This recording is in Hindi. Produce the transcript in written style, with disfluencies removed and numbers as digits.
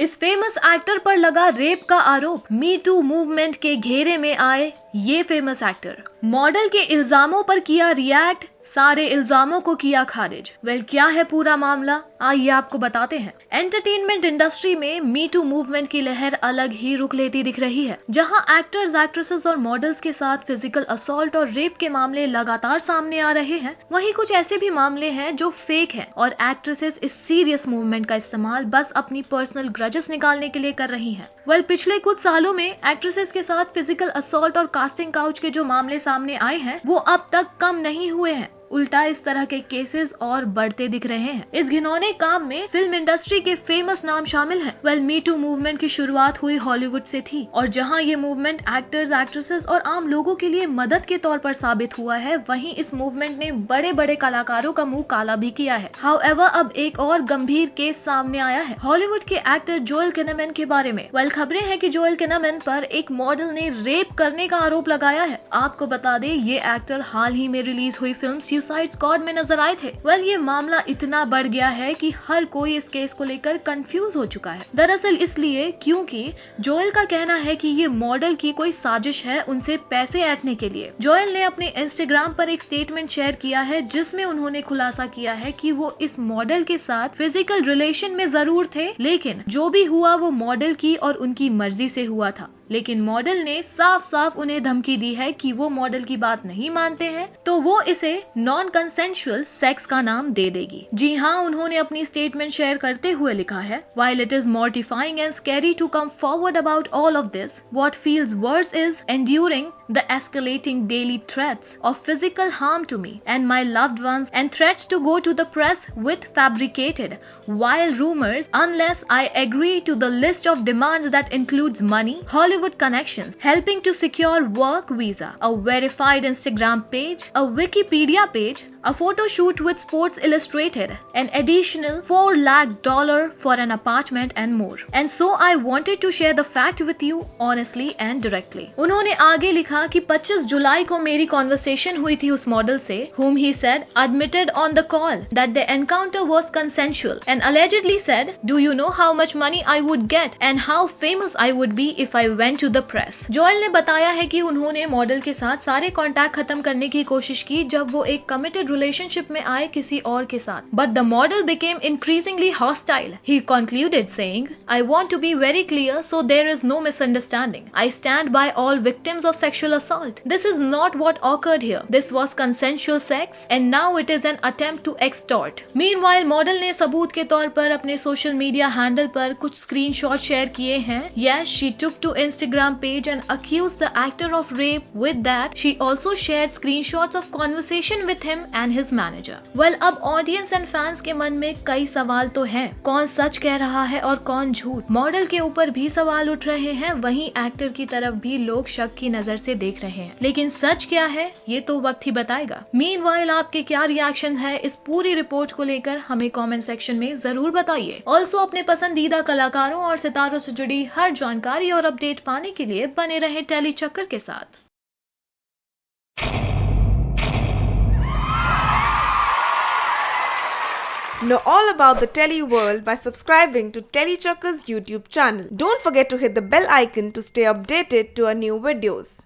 इस फेमस एक्टर पर लगा रेप का आरोप। मी टू मूवमेंट के घेरे में आए ये फेमस एक्टर। मॉडल के इल्जामों पर किया रिएक्ट, सारे इल्जामों को किया खारिज। क्या है पूरा मामला, आइए आपको बताते हैं। एंटरटेनमेंट इंडस्ट्री में मी टू मूवमेंट की लहर अलग ही रुख लेती दिख रही है, जहां एक्टर्स, एक्ट्रेसेस और मॉडल्स के साथ फिजिकल असॉल्ट और रेप के मामले लगातार सामने आ रहे हैं। वहीं कुछ ऐसे भी मामले हैं जो फेक हैं और एक्ट्रेसेस इस सीरियस मूवमेंट का इस्तेमाल बस अपनी पर्सनल ग्रजेस निकालने के लिए कर रही हैं। पिछले कुछ सालों में एक्ट्रेसेस के साथ फिजिकल असॉल्ट और कास्टिंग काउच के जो मामले सामने आए हैं वो अब तक कम नहीं हुए हैं, उल्टा इस तरह के केसेस और बढ़ते दिख रहे हैं। इस घिनौने काम में फिल्म इंडस्ट्री के फेमस नाम शामिल हैं। मी टू मूवमेंट की शुरुआत हुई हॉलीवुड से थी और जहां ये मूवमेंट एक्टर्स, एक्ट्रेसेस और आम लोगों के लिए मदद के तौर पर साबित हुआ है, वहीं इस मूवमेंट ने बड़े बड़े कलाकारों का मुंह काला भी किया है। हाउएवर, अब एक और गंभीर केस सामने आया है हॉलीवुड के एक्टर जोएल किनेमैन के बारे में। खबरें हैं कि जोएल किनेमैन पर एक मॉडल ने रेप करने का आरोप लगाया है। आपको बता दें, ये एक्टर हाल ही में रिलीज हुई फिल्म सुसाइड स्क्वाड में नजर आए थे। ये मामला इतना बढ़ गया है कि हर कोई इस केस को लेकर कंफ्यूज हो चुका है। दरअसल इसलिए क्योंकि जोएल का कहना है कि ये मॉडल की कोई साजिश है उनसे पैसे ऐंठने के लिए। जोएल ने अपने इंस्टाग्राम पर एक स्टेटमेंट शेयर किया है जिसमें उन्होंने खुलासा किया है कि वो इस मॉडल के साथ फिजिकल रिलेशन में जरूर थे, लेकिन जो भी हुआ वो मॉडल की और उनकी मर्जी से हुआ था। लेकिन मॉडल ने साफ साफ उन्हें धमकी दी है कि वो मॉडल की बात नहीं मानते हैं तो वो इसे नॉन कंसेंशुअल सेक्स का नाम दे देगी। जी हाँ, उन्होंने अपनी स्टेटमेंट शेयर करते हुए लिखा है, While it is mortifying and scary to come forward about all of this, what feels worse is enduring the escalating daily threats of physical harm to me and my loved ones and threats to go to the press with fabricated wild rumors unless I agree to the list of demands that includes money, Hollywood connections, helping to secure work visa, a verified Instagram page, a Wikipedia page, a photo shoot with Sports Illustrated, an additional $4 lakh for an apartment and more. And so I wanted to share the fact with you honestly and directly. उन्होंने आगे लिखा कि 25 जुलाई को मेरी कॉन्वर्सेशन हुई थी उस मॉडल से, whom he said admitted on the call that the encounter was consensual and allegedly said, "Do you know how much money I would get and how famous I would be if I went to the press?" Joel ने बताया है कि उन्होंने मॉडल के साथ सारे कॉन्टैक्ट खत्म करने की कोशिश की जब वो एक कमिटेड रिलेशनशिप में आए किसी और के साथ, but the model became increasingly hostile. He concluded saying, "I want to be very clear so there is no misunderstanding. I stand by all victims of sexual assault. This is not what occurred here. This was consensual sex and now it is an attempt to extort." Meanwhile, model ने सबूत के तौर पर अपने सोशल मीडिया हैंडल पर कुछ स्क्रीनशॉट शेयर किए हैं। Yes, she took to Instagram page and accused the actor of rape. With that, she also shared screenshots of conversation with him and his manager. अब ऑडियंस एंड फैंस के मन में कई सवाल तो हैं। कौन सच कह रहा है और कौन झूठ? मॉडल के ऊपर भी सवाल उठ रहे हैं, वहीं एक्टर की तरफ भी लोग शक की नजर से देख रहे हैं। लेकिन सच क्या है ये तो वक्त ही बताएगा। मीनवाइल, आपके क्या रिएक्शन है इस पूरी रिपोर्ट को लेकर हमें कमेंट सेक्शन में जरूर बताइए। ऑल्सो अपने पसंदीदा कलाकारों और सितारों से जुड़ी हर जानकारी और अपडेट पाने के लिए बने रहें टेली चक्कर के साथ। Know all about the Telly world by subscribing to Telly Chakka's YouTube channel. Don't forget to hit the bell icon to stay updated to our new videos.